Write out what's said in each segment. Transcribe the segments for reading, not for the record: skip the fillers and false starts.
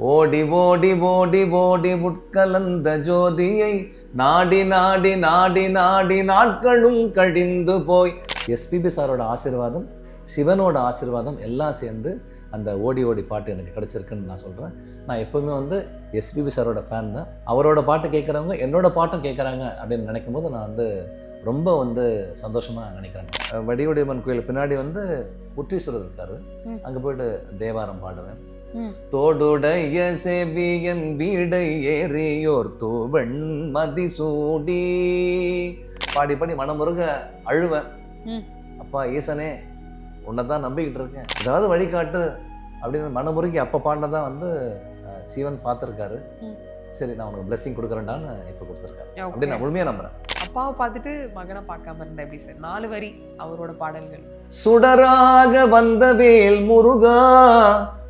ஓடி ஓடி ஓடி ஓடி உட்கலந்த ஜோதியை நாடி நாடி நாடி நாடி நாட்களும் கழிந்து போய். எஸ்பிபி சாரோட ஆசீர்வாதம், சிவனோட ஆசீர்வாதம் எல்லாம் சேர்ந்து அந்த ஓடி ஓடி பாட்டு எனக்கு கிடச்சிருக்குன்னு நான் சொல்கிறேன். நான் எப்போவுமே வந்து எஸ்பிபி சாரோட ஃபேன் தான். அவரோட பாட்டு கேட்குறவங்க என்னோட பாட்டும் கேட்குறாங்க அப்படின்னு நினைக்கும் போது நான் வந்து ரொம்ப வந்து சந்தோஷமாக நினைக்கிறேன். வடிவடிவம்மன் கோயில் பின்னாடி வந்து உற்றீஸ்வரர் இருக்கார், அங்கே போய்ட்டு தேவாரம் பாடுவேன். தோடுடைய செவியன் வீடை ஏறியோர் தூவெண் மதிசூடி பாடி பாடி மனமுருக அழுவேன். அப்பா ஈசனே உன்னைதான் நம்பிக்கிட்டு இருக்கேன், ஏதாவது வழிகாட்டு அப்படின்னு மனமுருகி அப்போ பாடினதான் வந்து சிவன் பார்த்துருக்காரு. சரி நான் உனக்கு பிளெஸிங் கொடுக்குறேன்டான்னு இப்போ கொடுத்துருக்காரு அப்படின்னு நான் முழுமையாக நம்புறேன். அப்பாவை பார்த்துட்டு மகனை பார்க்காம இருந்தா எப்படி சார்? 4 வரி அவரோட பாடல்கள். சுடராக வந்த வேல் முருகா,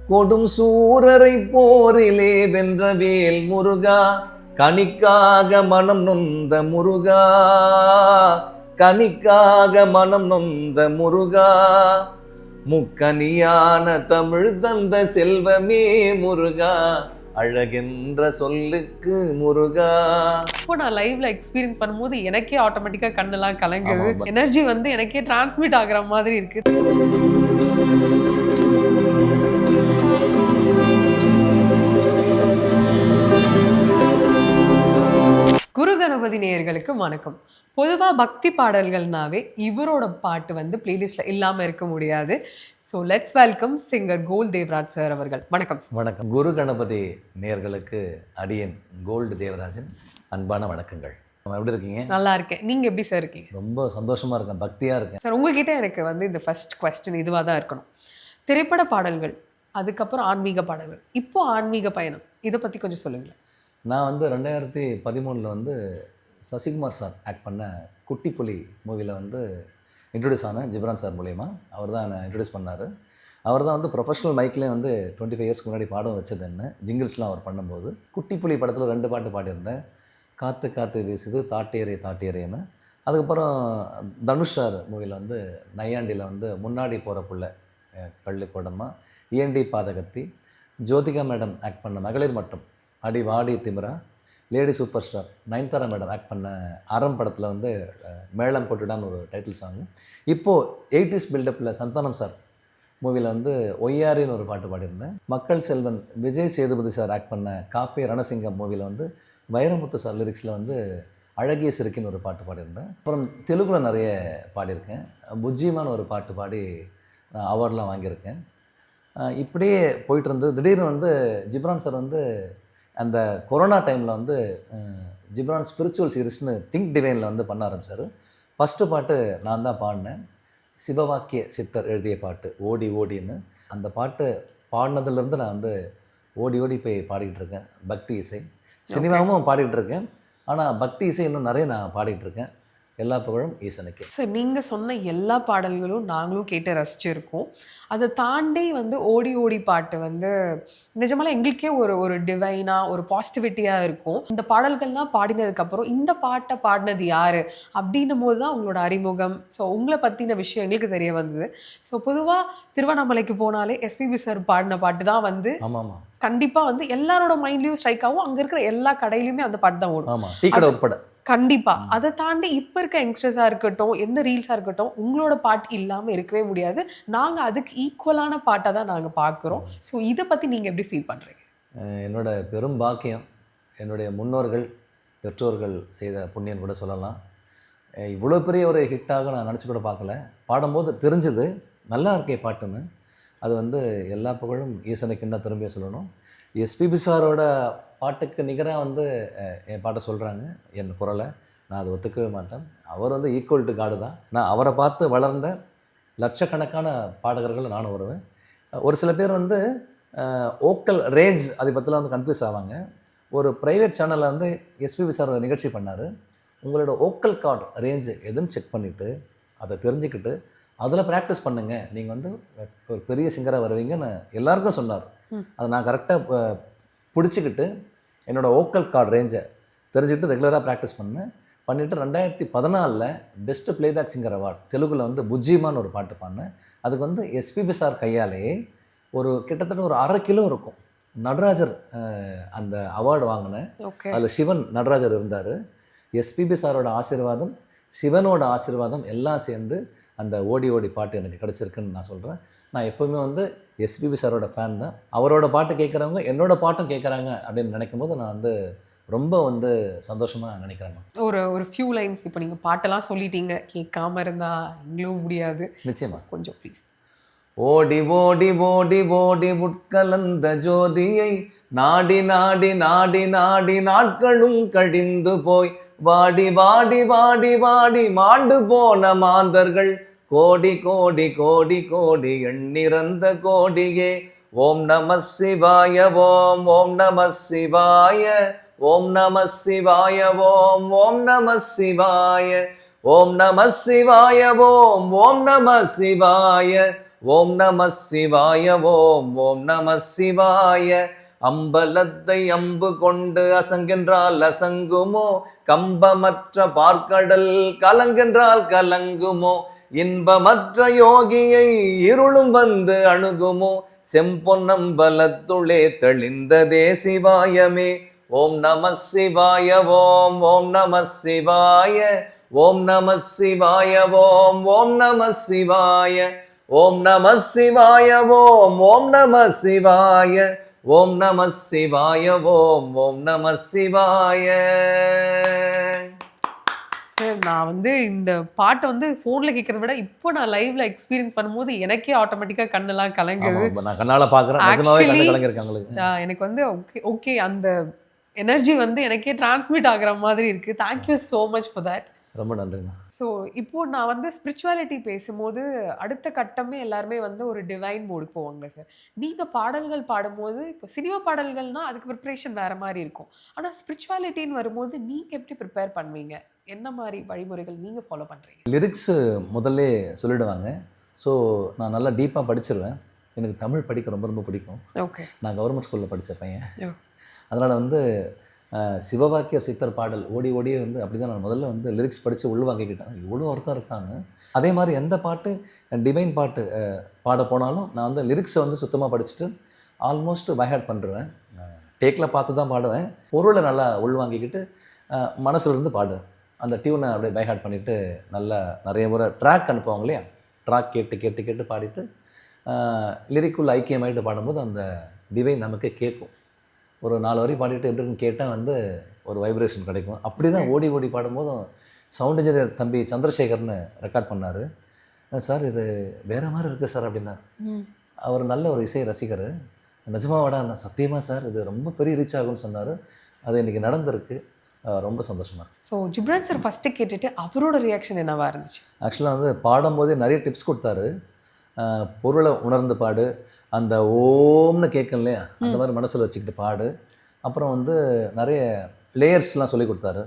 கொடும் சூரரை போரிலே வென்ற வேல் முருகா, கனிக்காக மனம் நொந்த முருகா, கனிக்காக மனம் நொந்த முருகா, முக்கனியான தமிழ் தந்த செல்வமே முருகா, அழகென்ற சொல்லுக்கு முருகா. இப்போ நான் லைவ்ல எக்ஸ்பீரியன்ஸ் பண்ணும்போது எனக்கே ஆட்டோமேட்டிக்கா கண்ணெல்லாம் கலங்குது. எனர்ஜி வந்து எனக்கே டிரான்ஸ்மிட் ஆகுற மாதிரி இருக்கு. குரு கணபதி நேயர்களுக்கு வணக்கம். பொதுவாக பக்தி பாடல்கள்னாவே இவரோட பாட்டு வந்து பிளேலிஸ்ட்டில் இல்லாமல் இருக்க முடியாது. So let's welcome singer Gold Devaraj sir அவர்கள். வணக்கம் சார். வணக்கம். குரு கணபதி நேயர்களுக்கு அடியன் கோல்டு தேவராஜன் அன்பான வணக்கங்கள். எப்படி இருக்கீங்க? நல்லா இருக்கேன். நீங்கள் எப்படி சார் இருக்கீங்க? ரொம்ப சந்தோஷமாக இருக்கேன், பக்தியாக இருக்கேன் சார். உங்ககிட்ட எனக்கு வந்து இந்த ஃபர்ஸ்ட் கொஸ்டின் இதுவாக தான் இருக்கணும். திரைப்பட பாடல்கள், அதுக்கப்புறம் ஆன்மீக பாடல்கள், இப்போ ஆன்மீக பயணம், இதை பற்றி கொஞ்சம் சொல்லுங்களேன். நான் வந்து 2013 வந்து சசிகுமார் சார் ஆக்ட் பண்ண குட்டி புலி மூவியில் வந்து இன்ட்ரடியூஸ் ஆனேன். ஜிப்ரான் சார் மூலயமா அவர் தான் என்னை இன்ட்ரடியூஸ் பண்ணார். அவர் தான் வந்து ப்ரொஃபஷனல் மைக்லேயே வந்து 25 இயர்ஸ்க்கு முன்னாடி பாடம் வச்சது என்ன ஜிங்கிள்ஸ்லாம் அவர் பண்ணும்போது. குட்டி புலி படத்தில் 2 பாட்டு பாடியிருந்தேன். காற்று காற்று வீசுது, தாட்டேரே தாட்டேரேன்னு. அதுக்கப்புறம் தனுஷ் சார் மூவியில் வந்து நையாண்டியில் வந்து முன்னாடி போகிற புள்ள பள்ளிக்கூடமாக, ஏண்டி பாதகத்தி, ஜோதிகா மேடம் ஆக்ட் பண்ண மகளிர் மட்டும், அடி வாடி திமிரா, lady super star Nayanthara madam act பண்ண அறம் படத்தில் வந்து மேளம் போட்டுடான்னு ஒரு டைட்டில் சாங். இப்போது 80s பில்டப்பில் சந்தானம் சார் மூவியில் வந்து ஒய்யாரின்னு ஒரு பாட்டு பாடியிருந்தேன். மக்கள் செல்வன் விஜய் சேதுபதி சார் ஆக்ட் பண்ண காப்பே ரணசிங்கம் மூவியில் வந்து வைரமுத்து சார் லிரிக்ஸில் வந்து அழகிய சிறுக்கின்னு ஒரு பாட்டு பாடியிருந்தேன். அப்புறம் தெலுங்கில் நிறைய பாடியிருக்கேன். புஜ்ஜிமான்னு ஒரு பாட்டு பாடி அவார்டெலாம் வாங்கியிருக்கேன். இப்படியே போயிட்டு இருந்தது. திடீர்னு வந்து ஜிப்ரான் சார் வந்து அந்த கொரோனா டைமில் வந்து ஜிப்ரான் ஸ்பிரிச்சுவல் சீரிஸ்னு திங்க் டிவைனில் வந்து பண்ண ஆரம்பித்தார். ஃபஸ்ட்டு பாட்டு நான் தான் பாடினேன். சிவவாக்கிய சித்தர் எழுதிய பாட்டு ஓடி ஓடின்னு. அந்த பாட்டு பாடினதுலேருந்து நான் வந்து ஓடி ஓடி போய் பாடிக்கிட்டு இருக்கேன். பக்தி இசை சினிமாவும் பாடிக்கிட்டு இருக்கேன். ஆனால் பக்தி இசை இன்னும் நிறைய நான் பாடிக்கிட்டு இருக்கேன். எல்லா புகழும் ஈசனுக்கு. சார், நீங்கள் சொன்ன எல்லா பாடல்களும் நாங்களும் கேட்டு ரசிச்சிருக்கோம். அதை தாண்டி வந்து ஓடி ஓடி பாட்டு வந்து நிஜமால எங்களுக்கே ஒரு டிவைனாக ஒரு பாசிட்டிவிட்டியாக இருக்கும். இந்த பாடல்கள்லாம் பாடினதுக்கப்புறம் இந்த பாட்டை பாடினது யார் அப்படின்னும் போது தான் உங்களோட அறிமுகம், ஸோ உங்களை பற்றின விஷயம் எங்களுக்கு தெரிய வந்தது. ஸோ பொதுவாக திருவண்ணாமலைக்கு போனாலே எஸ்பிபி சார் பாடின பாட்டு தான் வந்து கண்டிப்பாக வந்து எல்லாரோட மைண்ட்லேயும் ஸ்ட்ரைக் ஆகும். அங்கே இருக்கிற எல்லா கடையிலையுமே அந்த பாட்டு தான் ஓடும். கண்டிப்பா. அதை தாண்டி இப்போ இருக்க யங்ஸ்டர்ஸாக இருக்கட்டும், எந்த ரீல்ஸாக இருக்கட்டும், உங்களோட பாட்டு இல்லாமல் இருக்கவே முடியாது. நாங்கள் அதுக்கு ஈக்குவலான பாட்டை தான் நாங்கள் பார்க்குறோம். ஸோ இதை பற்றி நீங்கள் எப்படி ஃபீல் பண்ணுறீங்க? என்னோட பெரும் பாக்கியம், என்னுடைய முன்னோர்கள் பெற்றோர்கள் செய்த புண்ணியம் கூட சொல்லலாம். இவ்வளோ பெரிய ஒரு ஹிட்டாக நான் நினச்சி கூட பார்க்கல. பாடும்போது தெரிஞ்சது நல்லா இருக்கே பாட்டுன்னு. அது வந்து எல்லா புகழும் ஈசனுக்கு என்ன திரும்பிய சொல்லணும். எஸ்பிபி சாரோட பாட்டுக்கு நிகராக வந்து என் பாட்டை சொல்கிறாங்க, என் குரலை. நான் அதை ஒத்துக்கவே மாட்டேன். அவர் வந்து ஈக்குவல் டு காடு தான். நான் அவரை பார்த்து வளர்ந்த லட்சக்கணக்கான பாடகர்கள் நானும் வருவேன். ஒரு சில பேர் வந்து ஓக்கல் ரேஞ்ச் அதை பற்றிலாம் வந்து கன்ஃபியூஸ் ஆவாங்க. ஒரு ப்ரைவேட் சேனலில் வந்து எஸ்பிபி சார் நிகழ்ச்சி பண்ணார். உங்களோட ஓக்கல் கார்டு ரேஞ்சு எதுன்னு செக் பண்ணிவிட்டு அதை தெரிஞ்சுக்கிட்டு அதில் ப்ராக்டிஸ் பண்ணுங்கள், நீங்கள் வந்து ஒரு பெரிய சிங்கராக வருவீங்கன்னு எல்லாருக்கும் சொன்னார். அதை நான் கரெக்டாக பிடிச்சிக்கிட்டு என்னோடய ஓக்கல் கார்டு ரேஞ்சை தெரிஞ்சுக்கிட்டு ரெகுலராக ப்ராக்டிஸ் பண்ணிவிட்டு 2014 பெஸ்ட்டு ப்ளேபேக் சிங்கர் அவார்ட் தெலுங்கில் வந்து புஜ்ஜிமான்னு ஒரு பாட்டு பாடினேன். அதுக்கு வந்து எஸ்பிபி சார் கையாலே ஒரு கிட்டத்தட்ட ஒரு 1/2 கிலோ இருக்கும் நடராஜர் அந்த அவார்டு வாங்கினேன். ஓகே. அதில் சிவன் நடராஜர் இருந்தார். எஸ்பிபி சாரோட ஆசீர்வாதம், சிவனோட ஆசீர்வாதம் எல்லாம் சேர்ந்து அந்த ஓடி ஓடி பாட்டு எனக்கு கிடச்சிருக்குன்னு நான் சொல்கிறேன். நான் எப்போவுமே வந்து எஸ்பிபி சாரோட ஃபேன் தான். அவரோட பாட்டு கேட்குறவங்க என்னோட பாட்டும் கேட்குறாங்க அப்படின்னு நினைக்கும் போது நான் வந்து ரொம்ப வந்து சந்தோஷமாக நினைக்கிறேன். ஒரு ஒரு ஃபியூ லைன்ஸ் இப்போ நீங்கள் பாட்டெல்லாம் சொல்லிட்டீங்க, கேட்காம இருந்தா எங்களும் முடியாது. நிச்சயமா. கொஞ்சம் ப்ளீஸ். ஓடி ஓடி ஓடி ஓடி உட்கலந்த ஜோதியை நாடி நாடி நாடி நாடி நாட்களும் கழிந்து போய் வாடி வாடி வாடி வாடி மாண்டு போன மாந்தர்கள் கோடி கோடி கோடி கோடி எண்ணிறந்த கோடியே. ஓம் நம சிவாய ஓம் ஓம் நம சிவாய ஓம் நம சிவாய ஓம் ஓம் நம சிவாய ஓம் நம சிவாய ஓம் ஓம் நம சிவாய ஓம் நம சிவாய ஓம் ஓம் நம சிவாய. அம்பலத்தை அம்பு கொண்டு அசங்கென்றால் அசங்குமோ, கம்பமற்ற பார்க்கடல் கலங்கென்றால் கலங்குமோ, இன்பமற்ற யோகியை இருளும் வந்து அணுகுமோ, செம்பொன்னம்பலத்துளே தெளிந்ததே சிவாயமே. ஓம் நம சிவாய ஓம் ஓம் நம சிவாய ஓம் நம சிவாய ஓம் ஓம் நம சிவாய ஓம் நம சிவாய ஓம் ஓம் நம சிவாய ஓம் நம சிவாய ஓம் ஓம் நம சிவாய. சார், நான் வந்து இந்த பாட்டை வந்து ஃபோனில் கேட்குறத விட இப்போ நான் லைவ்ல எக்ஸ்பீரியன்ஸ் பண்ணும்போது எனக்கே ஆட்டோமேட்டிக்காக கண்ணெல்லாம் கலங்குது. நான் கண்ணால் பார்க்குறேன், நிஜமாவே கண்ணு கலங்கிருக்கு உங்களுக்கு. எனக்கு வந்து ஓகே ஓகே அந்த எனர்ஜி வந்து எனக்கே டிரான்ஸ்மிட் ஆகுற மாதிரி இருக்குது. Thank you so much for that. ரொம்ப நன்றிண்ணா. ஸோ இப்போது நான் வந்து ஸ்பிரிச்சுவாலிட்டி பேசும்போது அடுத்த கட்டமே எல்லாருமே வந்து ஒரு டிவைன் மோடுக்கு போவாங்க சார். நீங்கள் பாடல்கள் பாடும்போது இப்போ சினிமா பாடல்கள்னால் அதுக்கு ப்ரிப்ரேஷன் வேறு மாதிரி இருக்கும். ஆனால் ஸ்பிரிச்சுவாலிட்டின்னு வரும்போது நீங்கள் எப்படி ப்ரிப்பேர் பண்ணுவீங்க? என்ன மாதிரி வழிமுறைகள் நீங்கள் ஃபாலோ பண்ணுறீங்க? லிரிக்ஸு முதல்ல சொல்லிடுவாங்க. ஸோ நான் நல்லா டீப்பாக படிச்சிருவேன். எனக்கு தமிழ் படிக்க ரொம்ப ரொம்ப பிடிக்கும். ஓகே. நான் கவர்மெண்ட் ஸ்கூலில் படித்த பையன். அதனால் வந்து சிவவாக்கியர் சித்தர் பாடல் ஓடி ஓடியே வந்து அப்படி தான் நான் முதல்ல வந்து லிரிக்ஸ் படித்து உள்வாங்கிக்கிட்டேன். இவ்வளோ அர்த்தம் இருக்காங்க. அதே மாதிரி எந்த பாட்டு டிவைன் பாட்டு பாட போனாலும் நான் வந்து லிரிக்ஸை வந்து சுத்தமாக படிச்சுட்டு ஆல்மோஸ்ட் பைஹார்ட் பண்ணிடுவேன். டேக்கில் பார்த்து தான் பாடுவேன். பொருளை நல்லா உள்வாங்கிக்கிட்டு மனசுலேருந்து பாடுவேன். அந்த டியூனை அப்படியே பைஹார்ட் பண்ணிவிட்டு நல்லா நிறைய முறை ட்ராக் அனுப்புவாங்க இல்லையா, ட்ராக் கேட்டு கேட்டு கேட்டு பாடிட்டு லிரிக்குள்ள ஐக்கியமாயிட்டு பாடும்போது அந்த டிவைன் நமக்கு கேட்கும். ஒரு 4 வரி பாடிட்டு எப்படி இருக்குன்னு கேட்டால் வந்து ஒரு வைப்ரேஷன் கிடைக்கும். அப்படி தான் ஓடி ஓடி பாடும்போதும் சவுண்ட் இன்ஜினியர் தம்பி சந்திரசேகர்னு ரெக்கார்ட் பண்ணார். சார் இது வேறு மாதிரி இருக்குது சார் அப்படின்னார். அவர் நல்ல ஒரு இசை ரசிகர். நிஜமாவாடா? சத்தியமாக சார் இது ரொம்ப பெரிய ரீச் ஆகும்னு சொன்னார். அது இன்றைக்கி நடந்திருக்கு. ரொம்ப சந்தோஷமாக. ஸோ ஜிப்ரான் சார் ஃபஸ்ட்டு கேட்டுட்டு அவரோட ரியாக்ஷன் என்னவாக இருந்துச்சு? ஆக்சுவலாக வந்து பாடும்போதே நிறைய டிப்ஸ் கொடுத்தாரு. பொருளை உணர்ந்து பாடு, அந்த ஓம்னு கேட்கும் இல்லையா, அந்த மாதிரி மனசில் வச்சுக்கிட்டு பாடு. அப்புறம் வந்து நிறைய லேயர்ஸ்லாம் சொல்லி கொடுத்தாரு.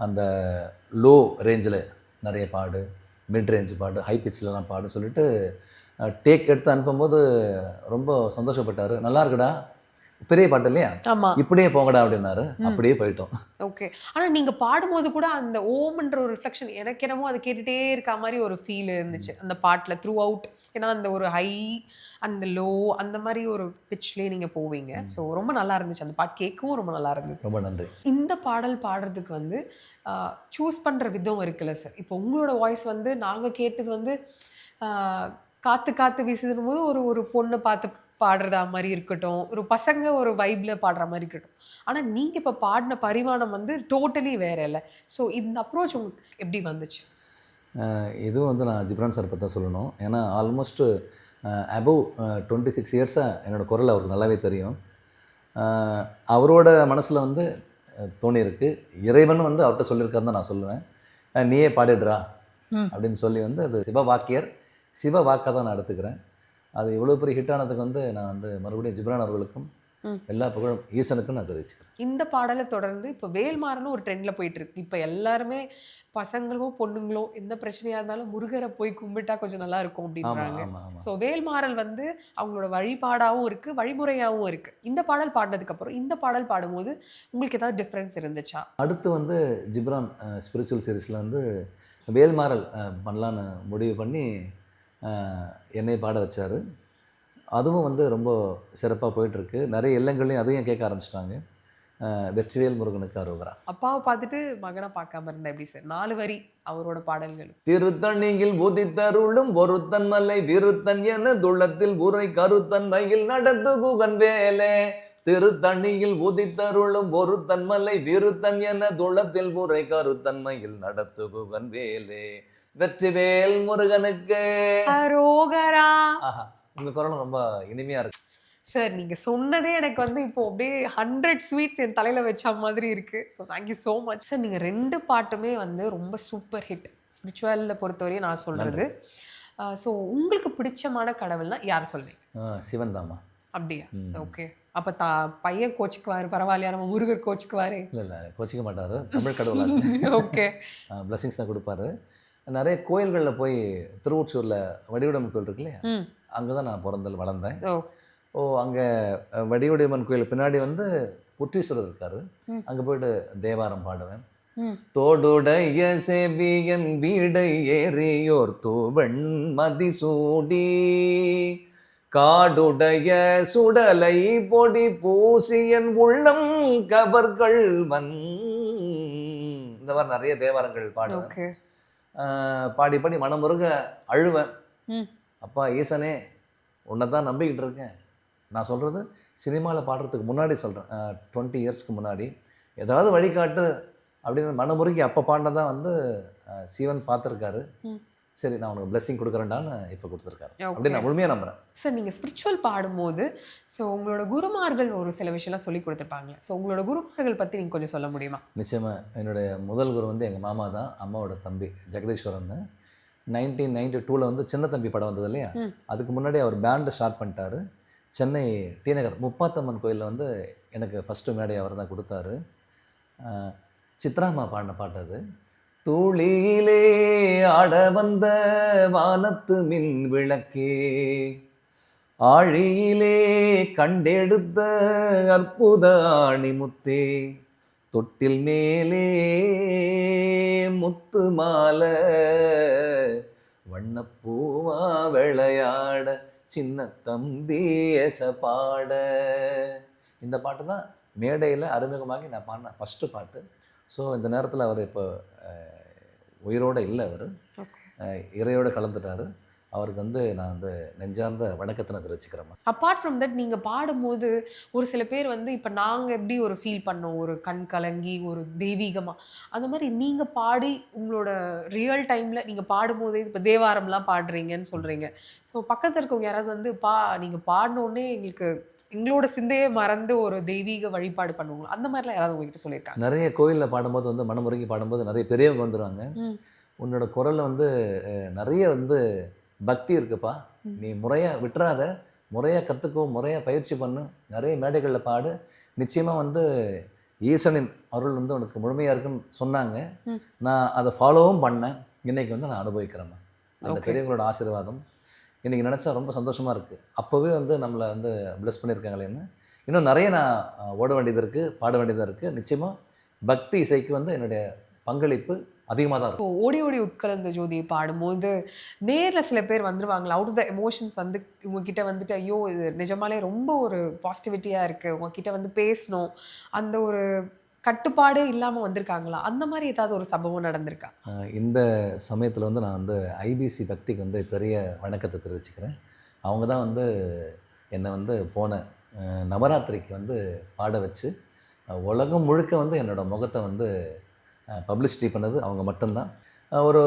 அந்த லோ ரேஞ்சில் நிறைய பாடு, மிட் ரேஞ்ச் பாடு, ஹை பிட்ச்லலாம் பாடு சொல்லிட்டு டேக் எடுத்து அனுப்பும்போது ரொம்ப சந்தோஷப்பட்டார். நல்லா இருக்குடா, பெரிய பாட்டு இல்லையா, இப்படியே போங்கடா அப்படின்னாரு. அப்படியே போயிட்டோம். ஓகே. ஆனால் நீங்கள் பாடும்போது கூட அந்த ஓம்ன்ற ஒரு ரிஃப்ளெக்ஷன் எனக்கு என்னமோ அது கேட்டுகிட்டே இருக்க மாதிரி ஒரு ஃபீல் இருந்துச்சு அந்த பாட்டில் த்ரூ அவுட். ஏன்னா அந்த ஒரு ஹை அந்த லோ அந்த மாதிரி ஒரு பிட்ச்லேயே நீங்கள் போவீங்க. ஸோ ரொம்ப நல்லா இருந்துச்சு அந்த பாட்டு, கேட்கவும் ரொம்ப நல்லா இருந்துச்சு. ரொம்ப நன்றி. இந்த பாடல் பாடுறதுக்கு வந்து சூஸ் பண்ணுற விதம் இருக்குல்ல சார். இப்போ உங்களோட வாய்ஸ் வந்து நாங்கள் கேட்டது வந்து காற்று காற்று வீசுதுன்னு போது ஒரு ஒரு பொண்ணை பார்த்து பாடுறதா மாதிரி இருக்கட்டும், ஒரு பசங்க ஒரு வைப்பில் பாடுற மாதிரி இருக்கட்டும். ஆனால் நீங்கள் இப்போ பாடின பரிமாணம் வந்து டோட்டலி வேறு இல்லை. ஸோ இந்த அப்ரோச் உங்களுக்கு எப்படி வந்துச்சு? இதுவும் வந்து நான் ஜிப்ரான் சார் பற்றி தான் சொல்லணும். ஏன்னா ஆல்மோஸ்ட்டு அபவ் 26 இயர்ஸாக என்னோடய குரல் அவருக்கு நல்லாவே தெரியும். அவரோட மனசில் வந்து தோணியிருக்கு. இறைவன் வந்து அவர்கிட்ட சொல்லியிருக்காருன்னு தான் நான் சொல்லுவேன். நீயே பாடிடுறா அப்படின்னு சொல்லி வந்து அது சிவவாக்கியர் சிவ வாக்காக தான் நான் எடுத்துக்கிறேன். அது இவ்வளோ பெரிய ஹிட் ஆனதுக்கு வந்து நான் வந்து மறுபடியும் ஜிப்ரான் அவர்களுக்கும் எல்லா புகழும் ஈசனுக்கும் நான் தெரிவிச்சுக்கிறேன். இந்த பாடலை தொடர்ந்து இப்போ வேல்மாறனும் ஒரு ட்ரெண்டில் போயிட்டு இருக்கு. இப்போ எல்லாருமே பசங்களோ பொண்ணுங்களோ எந்த பிரச்சனையாக இருந்தாலும் முருகரை போய் கும்பிட்டா கொஞ்சம் நல்லா இருக்கும் அப்படின்றாங்க. ஸோ வேல்மாறல் வந்து அவங்களோட வழிபாடாகவும் இருக்குது, வழிமுறையாகவும் இருக்குது. இந்த பாடல் பாடினதுக்கப்புறம் இந்த பாடல் பாடும்போது உங்களுக்கு ஏதாவது டிஃப்ரென்ஸ் இருந்துச்சா? அடுத்து வந்து ஜிப்ரான் ஸ்பிரிச்சுவல் சீரீஸில் வந்து வேல்மாறல் பண்ணலான்னு முடிவு பண்ணி என்னை பாட வச்சார். அதுவும் வந்து ரொம்ப சிறப்பாக போயிட்டுருக்கு. நிறைய இல்லங்கள்லையும் அதையும் கேட்க ஆரம்பிச்சிட்டாங்க. வெற்றிவேல் முருகனுக்கு அரோகரா. அப்பாவை பார்த்துட்டு மகனை பார்க்காம இருந்தா எப்படி சார்? 4 வரி அவரோட பாடல்கள். திருத்தணியில் உதித்தருளும் ஒருத்தன் மலை விருத்தன் என துள்ளத்தில் உரை கருத்தன் மயில் நடந்து குகன் வேலே. திருத்தணியில் உதித்தருளும் ஒருத்தன் மலை விருத்தன் என துள்ளத்தில் உரை கருத்தன் மயில் நடத்து குகன் வேலே. வெற்றிவேல் முருகனுக்கு அரோகரா. ஆஹா, உங்க குரலும் ரொம்ப இனிமையா இருக்கு. சார் நீங்க சொன்னதே எனக்கு வந்து இப்போ அப்படியே 100 ஸ்வீட்ஸ் என் தலையில வச்ச மாதிரி இருக்கு. So thank you so much sir. நீங்க 2 பாட்டுமே வந்து ரொம்ப சூப்பர் ஹிட். ஸ்பிரிச்சுவலில் பொறுத்தவரையும் நான் சொல்றது. ஸோ உங்களுக்கு பிடிச்சமான கடவுள்னா யார் சொல்வீங்க? சிவன் தாமா. அப்படியா? ஓகே. அப்போ பையன் கோச்சுக்குவாரு, பரவாயில்லையா? நம்ம முருகர் கோச்சுக்குவாரு? இல்லை கோச்சிக்க மாட்டார். தமிழ் கடவுள் ஓகே. பிளஸிங்ஸ் தான் கொடுப்பாரு. நிறைய கோயில்களில் போய் திருவொற்றியூரில் வடிவுடையம்மன் கோயில் இருக்கு இல்லையா, அங்கே தான் நான் வளர்ந்தேன். அங்கே வடிவுடையம்மன் கோயில் பின்னாடி வந்து புற்றீஸ்வரர் இருக்கார். அங்கே போய்ட்டு தேவாரம் பாடுவேன். தோடுடைய செவியன் வீடை ஏறியோர் தூவெண் மதிசூடி காடுடைய சுடலை பொடி பூசியன் உள்ளம் கவர்கள் இந்த மாதிரி நிறைய தேவாரங்கள் பாடுவேன். பாடி பாடி மனமுருக அழுவேன். அப்பா ஈசனே, உன்னை தான் நம்பிக்கிட்டு இருக்கேன். நான் சொல்கிறது சினிமாவில் பாடுறதுக்கு முன்னாடி சொல்கிறேன். 20 இயர்ஸ்க்கு முன்னாடி ஏதாவது வழிகாட்டு அப்படின்னு மனமுருகி அப்போ பாடினதான் வந்து சிவன் பார்த்துருக்காரு. சரி, நான் உனக்கு பிளெஸிங் கொடுக்குறேன்டான்னு இப்போ கொடுத்துருக்காரு. அப்படின்னு நான் முழுமையாக நம்புகிறேன். சார் நீங்கள் ஸ்பிரிச்சுவல் பாடும்போது ஸோ உங்களோட குருமார்கள் ஒரு சில விஷயம்லாம் சொல்லி கொடுத்துருப்பாங்க. ஸோ உங்களோட குருமார்கள் பற்றி நீங்கள் கொஞ்சம் சொல்ல முடியுமா? நிச்சயமாக. என்னுடைய முதல் குரு வந்து எங்கள் மாமா தான், அம்மாவோட தம்பி ஜெகதீஸ்வரன். 1992 வந்து சின்ன தம்பி படம் வந்தது இல்லையா, அதுக்கு முன்னாடி அவர் பேண்டு ஸ்டார்ட் பண்ணிட்டார். சென்னை டி நகர் முப்பாத்தம்மன் கோயிலில் வந்து எனக்கு ஃபஸ்ட்டு மேடை அவர் தான் கொடுத்தாரு. சித்ராமா பாடின பாட்டு அது. தூளியிலே ஆட வந்த வானத்து மின் விளக்கே, ஆழியிலே கண்டெடுத்த அற்புத ஆணிமுத்தே, தொட்டில் மேலே முத்து மாலை வண்ணப்பூவா விளையாட சின்ன தம்பி எச பாட. இந்த பாட்டு தான் மேடையில் அறிமுகமாகி நான் பாடின ஃபஸ்ட்டு பாட்டு. ஸோ இந்த நேரத்தில் அவர் இப்போ உயிரோடு இல்லை. அவர் இறையோடு கலந்துட்டார். அவருக்கு வந்து நான் வந்து நெஞ்சார்ந்த வணக்கத்தை நான் தெரிவிச்சுக்கிறேன். அப்பார்ட் ஃப்ரம் தட் நீங்கள் பாடும்போது ஒரு சில பேர் வந்து இப்போ நாங்கள் எப்படி ஒரு ஃபீல் பண்ணோம், ஒரு கண் கலங்கி ஒரு தெய்வீகமாக, அந்த மாதிரி நீங்கள் பாடி உங்களோட ரியல் டைமில் நீங்கள் பாடும்போதே இப்போ தேவாரம்லாம் பாடுறீங்கன்னு சொல்கிறீங்க. ஸோ பக்கத்தில் இருக்கவங்க யாராவது வந்து நீங்கள் பாடினோடனே எங்களோட சிந்தையே மறந்து ஒரு தெய்வீக வழிபாடு பண்ணுவாங்க, அந்த மாதிரிலாம் யாராவது உங்ககிட்ட சொல்லியிருக்காங்க? நிறைய கோயிலில் பாடும்போது வந்து மனமுருகி பாடும்போது நிறைய பெரியவங்க வந்துடுவாங்க. உன்னோட குரலில் வந்து நிறைய வந்து பக்தி இருக்குப்பா, நீ முறையாக விட்டுறாத, முறையாக கற்றுக்கோ, முறையாக பயிற்சி பண்ணு, நிறைய மேடைகளில் பாடு, நிச்சயமாக வந்து ஈசனின் அருள் வந்து உனக்கு முழுமையாக இருக்குன்னு சொன்னாங்க. நான் அதை ஃபாலோவும் பண்ணேன். இன்றைக்கி வந்து நான் அனுபவிக்கிறேன். அந்த பெரியவங்களோட ஆசீர்வாதம் இன்றைக்கி நினச்சா ரொம்ப சந்தோஷமாக இருக்குது. அப்போவே வந்து நம்மளை வந்து ப்ளஸ் பண்ணியிருக்காங்களேன்னு. இன்னும் நிறைய நான் ஓட வேண்டியது இருக்குது, பாட வேண்டியதாக இருக்குது. நிச்சயமாக பக்தி இசைக்கு வந்து என்னுடைய பங்களிப்பு அதிகமாக தான் இருக்கும். ஓடி ஓடி உட்கலந்த ஜோதியை பாடும்போது நேரில் சில பேர் வந்துடுவாங்களா, அவுட் ஆஃப் த எமோஷன்ஸ் வந்து உங்ககிட்ட வந்துட்டு ஐயோ இது நிஜமாலே ரொம்ப ஒரு பாசிட்டிவிட்டியாக இருக்குது, உங்ககிட்ட வந்து பேசணும், அந்த ஒரு கட்டுப்பாடே இல்லாமல் வந்திருக்காங்களா? அந்த மாதிரி ஏதாவது ஒரு சம்பவம் நடந்திருக்கா? இந்த சமயத்தில் வந்து நான் வந்து ஐபிசி பக்திக்கு வந்து பெரிய வணக்கத்தை தெரிவிச்சுக்கிறேன். அவங்க தான் வந்து என்னை வந்து போன நவராத்திரிக்கு வந்து பாட வச்சு உலகம் முழுக்க வந்து என்னோடய முகத்தை வந்து பப்ளிசிட்டி பண்ணது அவங்க மட்டும்தான். ஒரு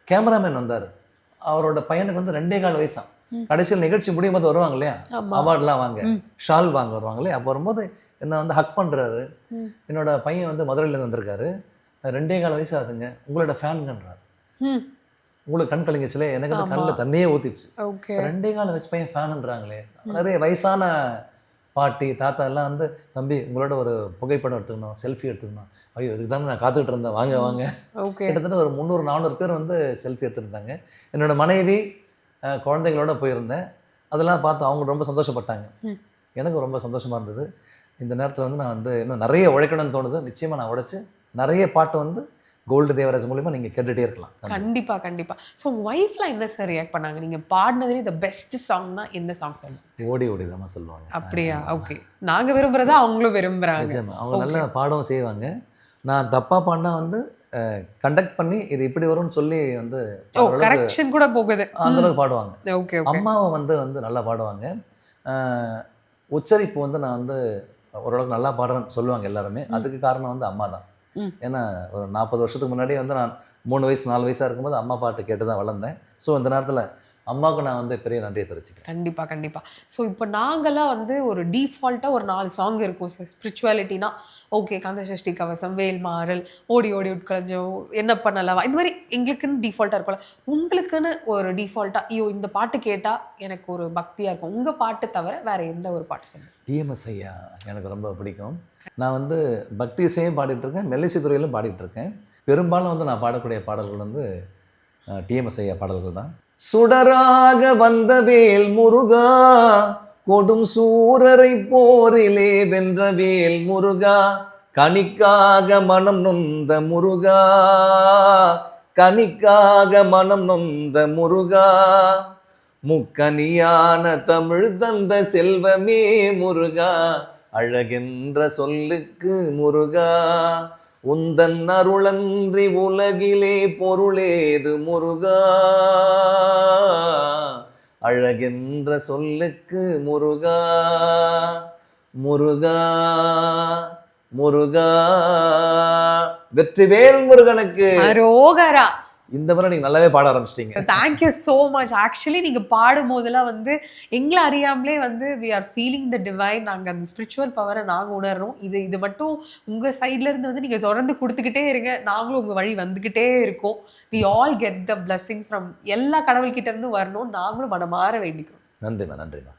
கேமராமேன் வந்தார். அவரோட பையனுக்கு வந்து 2.25 வயசாம். கடைசியில் நிகழ்ச்சி முடியும் போது வருவாங்க இல்லையா, அவார்ட்லாம் வாங்க, ஷால் வாங்க வருவாங்க இல்லையா, அப்போ வரும்போது என்னை வந்து ஹக் பண்ணுறாரு. என்னோட பையன் வந்து மதுரையிலேருந்து வந்திருக்காரு, 2.25 வயசு ஆகுதுங்க, உங்களோட ஃபேனுங்கன்றார். உங்களுக்கு கண் கலங்கிச்சுலே, எனக்கு அந்த கண்ணில் தண்ணியே ஊற்றிடுச்சு. 2.25 வயசு பையன் ஃபேனுன்றாங்களே. நிறைய வயசான பாட்டி தாத்தா எல்லாம் வந்து தம்பி உங்களோட ஒரு புகைப்படம் எடுத்துக்கணும், செல்ஃபி எடுத்துக்கணும். ஐயோ இதுக்கு தானே நான் காத்துக்கிட்டு இருந்தேன், வாங்க வாங்க. கிட்டத்தட்ட ஒரு 300-400 பேர் வந்து செல்ஃபி எடுத்துருந்தாங்க. என்னோடய மனைவி குழந்தைங்களோட போயிருந்தேன். அதெல்லாம் பார்த்து அவங்க ரொம்ப சந்தோஷப்பட்டாங்க. எனக்கு ரொம்ப சந்தோஷமாக இருந்தது. இந்த நேரத்தில் வந்து நான் வந்து இன்னும் நிறைய உழைக்கணும்னு தோணுது. நிச்சயமாக நான் உழைச்சி நிறைய பாட்டு வந்து கோல்டு தேவராஜ் மூலிமா நீங்கள் கேட்டுகிட்டே இருக்கலாம். கண்டிப்பா கண்டிப்பா. ஸோ ஒய்ஃப்லாம் என்ன சார் ரியாக்ட் பண்ணாங்க? நீங்க பாடினதுலேயே த பெஸ்ட் சாங்னா எந்த சாங் சொல்லுங்க? ஓடி ஓடி தான் சொல்லுவாங்க. அப்படியா? ஓகே. நாங்க விரும்புறதா அவங்களும் விரும்புறாங்க. நிஜமா அவங்க நல்லா பாடவும் செய்வாங்க. நான் தப்பாக பாடினா வந்து கண்டக்ட் பண்ணி இது இப்படி வரும்னு சொல்லி வந்து கரெக்ஷன் கூட போகுது. அந்தளவுக்கு பாடுவாங்க. Okay okay. அம்மாவை வந்து நல்லா பாடுவாங்க. உச்சரிப்பு வந்து நான் வந்து ஓரளவுக்கு நல்லா பாடுறேன்னு சொல்லுவாங்க எல்லாருமே. அதுக்கு காரணம் வந்து அம்மா தான். ஏன்னா ஒரு 40 வருஷத்துக்கு முன்னாடி வந்து நான் 3 வயசு 4 வயசாக இருக்கும்போது அம்மா பாட்டு கேட்டு தான் வளர்ந்தேன். ஸோ இந்த நேரத்தில் அம்மாவுக்கு நான் வந்து பெரிய நன்றியை தெரிவிச்சுக்கிறேன். கண்டிப்பா கண்டிப்பா. ஸோ இப்போ நாங்களாம் வந்து ஒரு டிஃபால்ட்டாக ஒரு 4 சாங் இருக்கும் சார். ஸ்பிரிச்சுவாலிட்டினா ஓகே, கந்தசஷ்டி கவசம், வேல் மாறல், ஓடி ஓடி உட்கலஞ்சம், என்ன பண்ணலவா, இந்த மாதிரி எங்களுக்குன்னு டிஃபால்ட்டாக இருக்கும்ல. உங்களுக்குன்னு ஒரு டிஃபால்ட்டாக ஐயோ இந்த பாட்டு கேட்டால் எனக்கு ஒரு பக்தியாக இருக்கும், உங்கள் பாட்டு தவிர வேற எந்த ஒரு பாட்டு சொல்லுங்கள்? டிஎம்எஸ் ஐயா எனக்கு ரொம்ப பிடிக்கும். நான் வந்து பக்தி இசையும் பாடிட்டுருக்கேன், மெல்லிசை துறையிலும் பாடிட்டுருக்கேன். பெரும்பாலும் வந்து நான் பாடக்கூடிய பாடல்கள் வந்து டிஎம்எஸ் ஐயா பாடல்கள் தான். சுடராக வந்த வேல் முருகா, கொடும் சூரரை போரிலே வென்ற வேல் முருகா, கனிக்காக மனம் நொந்த முருகா, கனிக்காக மனம் நொந்த முருகா, முக்கனியான தமிழ் தந்த செல்வமே முருகா, அழகென்ற சொல்லுக்கு முருகா, உந்தன் அருளன்றி உலகிலே பொருளேது முருகா, அழகென்ற சொல்லுக்கு முருகா, முருகா முருகா. வெற்றிவேல் முருகனுக்கு அரோகரா. இந்த முறை நீங்க நல்லாவே பாட ஆரம்பிச்சிட்டீங்க. Thank you so much. ஆக்சுவலி நீங்கள் பாடும் போதெல்லாம் வந்து எங்களை அறியாமலே வந்து we are feeling the divine. நாங்கள் அந்த ஸ்பிரிச்சுவல் பவரை நாங்கள் உணர்றோம். இது மட்டும் உங்கள் சைட்லேருந்து வந்து நீங்கள் தொடர்ந்து கொடுத்துக்கிட்டே இருங்க, நாங்களும் உங்கள் வழி வந்துக்கிட்டே இருக்கோம். We all get the blessings from எல்லா கடவுள்கிட்ட இருந்தும் வரணும், நாங்களும் மனமாற வேண்டிக்கிறோம். நன்றிம்மா நன்றிம்மா.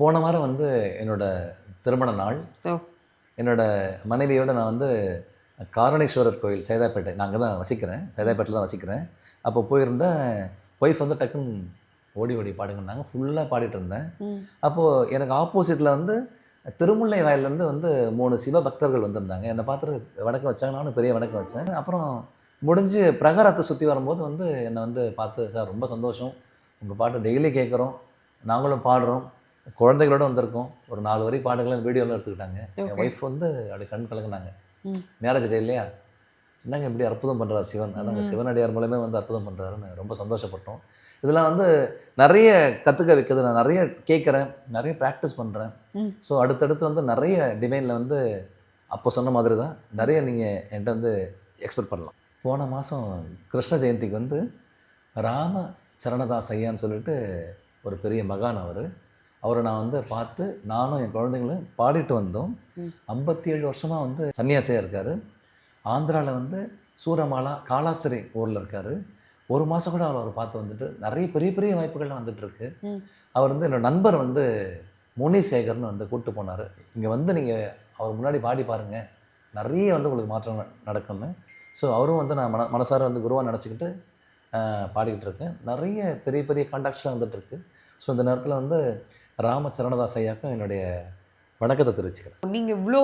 போன வாரம் வந்து என்னோட திருமண நாள். என்னோட மனைவியோடு நான் வந்து காரணேஸ்வரர் கோயில் சைதாப்பேட்டை, நான் அங்கே தான் வசிக்கிறேன், சைதாப்பேட்டில் தான் வசிக்கிறேன். அப்போ போயிருந்தேன். ஒய்ஃப் வந்து டக்குன்னு ஓடி ஓடி பாடுங்கன்னாங்க. ஃபுல்லாக பாடிட்டு இருந்தேன். அப்போது எனக்கு ஆப்போசிட்டில் வந்து திருமுல்லை வாயிலேருந்து வந்து 3 சிவ பக்தர்கள் வந்திருந்தாங்க. என்னை பார்த்துட்டு வணக்கம் வச்சாங்க. நானும் பெரிய வணக்கம் வச்சேன். அப்புறம் முடிஞ்சு பிரகாரத்தை சுற்றி வரும்போது வந்து என்னை வந்து பார்த்து, சார் ரொம்ப சந்தோஷம், உங்கள் பாட்டு டெய்லி கேட்குறோம், நாங்களும் பாடுறோம், குழந்தைகளோடு வந்திருக்கோம், ஒரு 4 வரி பாட்டுகளை வீடியோலாம் எடுத்துக்கிட்டாங்க. என் ஒய்ஃப் வந்து அப்படி கண் கலங்கினாங்க. மேரேஜ் டே இல்லையா, என்னங்க இப்படி அற்புதம் பண்ணுறாரு சிவன், அதாங்க சிவனடியார் மூலமே வந்து அற்புதம் பண்ணுறாருன்னு ரொம்ப சந்தோஷப்பட்டோம். இதெல்லாம் வந்து நிறைய கற்றுக்க வைக்கிறது. நான் நிறைய கேட்குறேன், நிறைய ப்ராக்டிஸ் பண்ணுறேன். ஸோ அடுத்தடுத்து வந்து நிறைய டிவைனில் வந்து அப்போ சொன்ன மாதிரி தான் நிறைய நீங்கள் என்கிட்ட வந்து எக்ஸ்பெக்ட் பண்ணலாம். போன மாதம் கிருஷ்ண ஜெயந்திக்கு வந்து ராம சரணதாஸ் ஐயான்னு சொல்லிட்டு ஒரு பெரிய மகான் அவரை நான் வந்து பார்த்து நானும் என் குழந்தைங்களும் பாடிட்டு வந்தோம். 57 வருஷமாக வந்து சன்னியாசியாக இருக்கார். ஆந்திராவில் வந்து சூரமாலா காலாசரி ஊரில் இருக்கார். 1 மாதம் கூட அவரை பார்த்து வந்துட்டு நிறைய பெரிய பெரிய வாய்ப்புகள்லாம் வந்துட்டுருக்கு. அவர் வந்து என்னோடய நண்பர் வந்து முனிசேகர்னு வந்து கூப்பிட்டு போனார். இங்கே வந்து நீங்கள் அவர் முன்னாடி பாடி பாருங்கள், நிறைய வந்து உங்களுக்கு மாற்றம் நடக்கும்னு. ஸோ அவரும் வந்து நான் மனசார வந்து குருவாக நினச்சிக்கிட்டு பாடிக்கிட்டு இருக்கேன். நிறைய பெரிய பெரிய கான்டாக்ட்ஸ்லாம் வந்துட்டுருக்கு. ஸோ இந்த நேரத்தில் வந்து ராமச்சரணதாஸ் ஐயாக்கும் என்னுடைய வணக்கத்தை தெரிவிச்சுக்கிறேன். நீங்கள் இவ்வளோ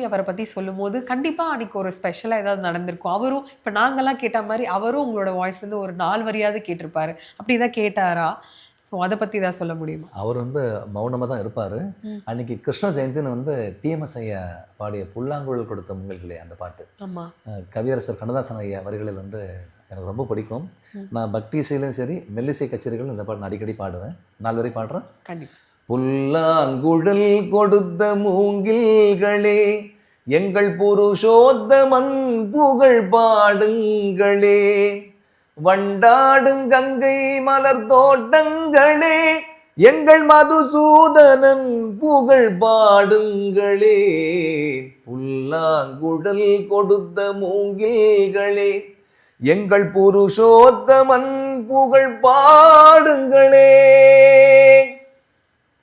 அவரை பற்றி சொல்லும்போது கண்டிப்பாக அன்றைக்கி ஒரு ஸ்பெஷலாக ஏதாவது நடந்திருக்கும். அவரும் இப்போ நாங்கள்லாம் கேட்ட மாதிரி அவரும் உங்களோட வாய்ஸ்லேருந்து ஒரு 4 வரியாவது கேட்டிருப்பாரு. அப்படி தான் கேட்டாரா? ஸோ அதை பற்றி தான் சொல்ல முடியுமா? அவர் வந்து மௌனமாக தான் இருப்பார். அன்றைக்கி கிருஷ்ண ஜெயந்தின்னு வந்து டிஎம்எஸ் ஐயா பாடிய புல்லாங்குழல் கொடுத்த முங்கல்களே அந்த பாட்டு, ஆமாம், கவியரசர் கண்ணதாசன் ஐயா வரிகளில் வந்து எனக்கு ரொம்ப பிடிக்கும். நான் பக்தி இசையிலும் சரி மெல்லிசை கச்சேரிகளும் இந்த பாட்டு நான் அடிக்கடி பாடுவேன். 4 வரி பாடுறேன். கண்டிப்பாக. புல்லாங்குழல் கொடுத்த மூங்கில்களே, எங்கள் புருஷோத்தமன் புகழ் பாடுங்களே, வண்டாடும் கங்கை மலர் தோட்டங்களே, எங்கள் மதுசூதனன் புகழ் பாடுங்களே, புல்லாங்குழல் கொடுத்த மூங்கில்களே, எங்கள் புருஷோத்தமன் புகழ் பாடுங்களே.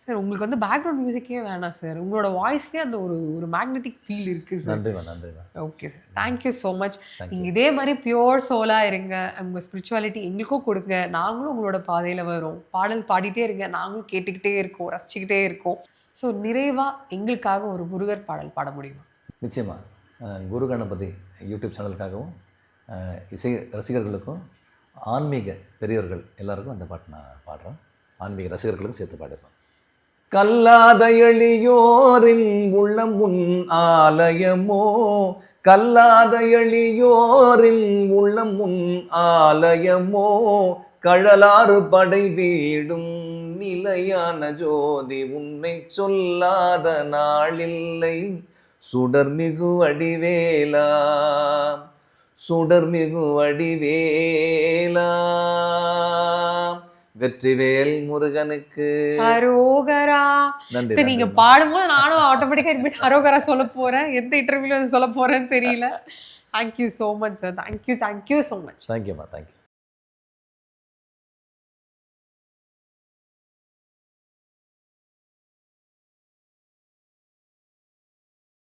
சார் உங்களுக்கு வந்து பேக்ரவுண்ட் மியூசிக்கே வேணாம் சார், உங்களோட வாய்ஸ்லேயே அந்த ஒரு மேக்னெட்டிக் ஃபீல் இருக்குது சார். நன்றிமா நன்றிமா. Okay sir, thank you so much. நீங்கள் இதே மாதிரி பியோர் சோலாக இருங்க, உங்கள் ஸ்பிரிச்சுவாலிட்டி எங்களுக்கும் கொடுங்க, நாங்களும் உங்களோட பாதையில் வரோம். பாடல் பாடிட்டே இருங்க, நாங்களும் கேட்டுக்கிட்டே இருக்கோம், ரசிச்சுக்கிட்டே இருக்கோம். ஸோ நிறைவாக எங்களுக்காக ஒரு முருகர் பாடல் பாட முடியுமா? நிச்சயமாக. குரு கணபதி யூடியூப் சேனலுக்காகவும் இசை ரசிகர்களுக்கும் ஆன்மீக பெரியவர்கள் எல்லாருக்கும் அந்த பாட்டு நான் பாடுறேன். ஆன்மீக ரசிகர்களுக்கும் சேர்த்து பாடுறேன். கல்லாத எளியோரின் உள்ளம் உன் ஆலயமோ, கல்லாத எளியோரின் உள்ளம் உன் ஆலயமோ, கழலாறு படை வீடும் நிலையான ஜோதி, உன்னை சொல்லாத நாளில்லை சுடர்மிகு வடிவேலா, சுடர்மிகு வடிவேலா. வெற்றிவேல் முருகனுக்கு அரோகரா. நன்றி. சரி, நீங்க பாடும்போது நானும் ஆட்டோமேட்டிக்கா இனிமேட்டு அரோகரா சொல்ல போறேன். எந்த இன்டர்வியூல சொல்ல போறேன்னு தெரியல. Thank you so much sir. Thank you so much. தேங்க்யூம்மா, தேங்க்யூ.